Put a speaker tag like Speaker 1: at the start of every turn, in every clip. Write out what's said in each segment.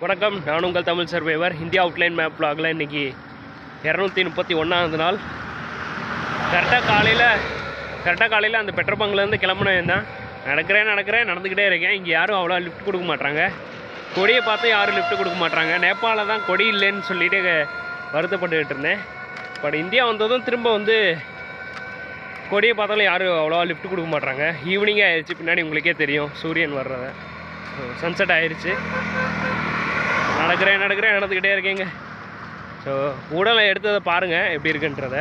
Speaker 1: வணக்கம், நான் உங்கள் Tamil survivor. India outline map vlogல இன்றைக்கி 231வது நாள். கரெக்டாக காலையில் அந்த பெட்ரோல் பங்க்லேருந்து கிளம்புனேன் தான். நடந்துக்கிட்டே இருக்கேன். இங்கே யாரும் அவ்வளோ லிஃப்ட் கொடுக்க மாட்டாங்க. கொடியை பார்த்து யாரும் லிஃப்ட் கொடுக்க மாட்டாங்க. நேபாளில் தான் கொடி இல்லைன்னு சொல்லிட்டு வருத்தப்பட்டுக்கிட்டு இருந்தேன். பட் இந்தியா வந்ததும் திரும்ப கொடியை பார்த்தாலும் யாரும் அவ்வளோவா லிஃப்ட் கொடுக்க மாட்டாங்க. ஈவினிங்கே ஆயிடுச்சு, பின்னாடி உங்களுக்கே தெரியும் சூரியன் வர்றத. சன்செட் ஆயிடுச்சு. நடந்துக்கிட்டே இருக்கேங்க. ஸோ உடலை எடுத்ததை பாருங்கள் எப்படி இருக்குன்றத.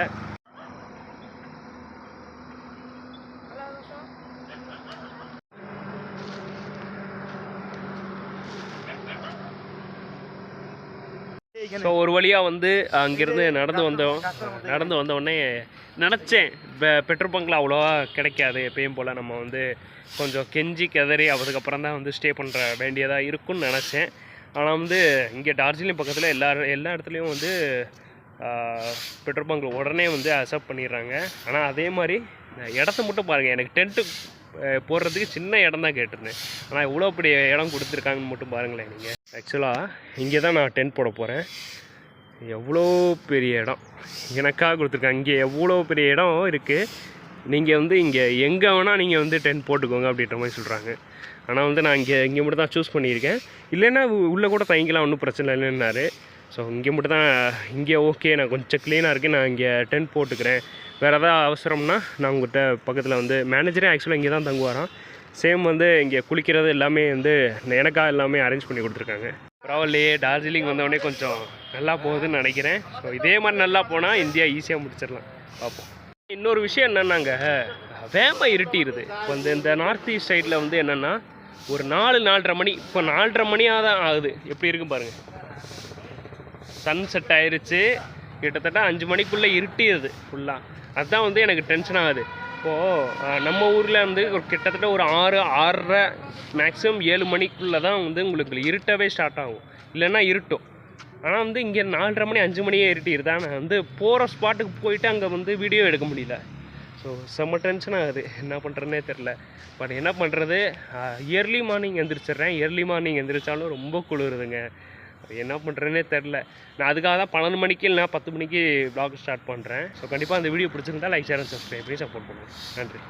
Speaker 1: ஸோ ஒரு வழியாக அங்கேருந்து நடந்து வந்தோடனே நினச்சேன் பெட்ரோல் பங்கில் அவ்வளோவா கிடைக்காது. எப்பயும் போல் நம்ம கொஞ்சம் கெஞ்சி கதறி அதுக்கப்புறம் தான் ஸ்டே பண்ணுற வேண்டியதாக இருக்குன்னு நினச்சேன். ஆனால் இங்கே டார்ஜிலிங் பக்கத்தில் எல்லா இடத்துலையும் பெட்ரோல் பங்க் உடனே அக்செப்ட் பண்ணிடுறாங்க. ஆனால் அதே மாதிரி இடத்த மட்டும் பாருங்கள். எனக்கு டென்ட்டு போடுறதுக்கு சின்ன இடம் தான் கேட்டிருந்தேன். ஆனால் இவ்வளோ பெரிய இடம் கொடுத்துருக்காங்கன்னு மட்டும் பாருங்களேன். நீங்கள் ஆக்சுவலாக இங்கே தான் நான் டென்ட் போட போகிறேன். எவ்வளோ பெரிய இடம் எனக்காக கொடுத்துருக்காங்க. இங்கே எவ்வளோ பெரிய இடம் இருக்குது. நீங்கள் இங்கே எங்கே வேணால் நீங்கள் டென்ட் போட்டுக்கோங்க அப்படின்ற மாதிரி சொல்கிறாங்க. ஆனால் நான் இங்கே மட்டும் தான் சூஸ் பண்ணியிருக்கேன். இல்லைன்னா உள்ளே கூட தங்கிக்கலாம், ஒன்றும் பிரச்சனை இல்லைன்னாரு. ஸோ இங்கே மட்டும் தான், இங்கே ஓகே நான் கொஞ்சம் க்ளீனாக இருக்குது, நான் இங்கே டென்ட் போட்டுக்கிறேன். வேறு எதாவது அவசரம்னா நான் உங்கள்கிட்ட பக்கத்தில் மேனேஜரே ஆக்சுவலாக இங்கே தான் தங்குவாராம். சேம் இங்கே குளிக்கிறது எல்லாமே எனக்காக எல்லாமே அரேஞ்ச் பண்ணி கொடுத்துருக்காங்க. பரவாயில்லையே, டார்ஜிலிங் வந்தவொடனே கொஞ்சம் நல்லா போகுதுன்னு நினைக்கிறேன். ஸோ இதே மாதிரி நல்லா போனால் இந்தியா ஈஸியாக முடிச்சிடலாம். பார்ப்போம். இன்னொரு விஷயம் என்னென்னாங்க, வேகமாக இருட்டிடுது. இப்போ இந்த நார்த் ஈஸ்ட் சைடில் என்னென்னா ஒரு 4-4:30 மணி, இப்போ 4:30 மணியாக தான் ஆகுது. எப்படி இருக்கும் பாருங்கள். சன் செட் ஆயிடுச்சு. கிட்டத்தட்ட 5 மணிக்குள்ளே இருட்டிடுது ஃபுல்லாக. அதுதான் எனக்கு டென்ஷன் ஆகுது. இப்போது நம்ம ஊரில் ஒரு கிட்டத்தட்ட ஒரு 6-6:30 மேக்ஸிமம் 7 மணிக்குள்ளே தான் உங்களுக்கு இருட்டவே ஸ்டார்ட் ஆகும், இல்லைன்னா இருட்டும். ஆனால் இங்கே 4:30 மணி 5 மணியே இருட்டிடுது. ஆனால் போகிற ஸ்பாட்டுக்கு போயிட்டு அங்கே வீடியோ எடுக்க முடியல. ஸோ செம்ம டென்ஷன் ஆகுது. என்ன பண்ணுறதுனே தெரில. பட் என்ன பண்ணுறது, இயர்லி மார்னிங் எந்திரிச்சிட்றேன். இயர்லி மார்னிங் எந்திரிச்சாலும் ரொம்ப குளிருதுங்க. என்ன பண்ணுறதுனே தெரில. நான் அதுக்காக தான் 12 மணிக்கு இல்லைனா 10 மணிக்கு vlog ஸ்டார்ட் பண்ணுறேன். ஸோ கண்டிப்பாக அந்த வீடியோ பிடிச்சிருந்தா லைக், ஷேர் அண்ட் சப்ஸ்கிரைப் பண்ணி சப்போர்ட் பண்ணுங்கள். நன்றி.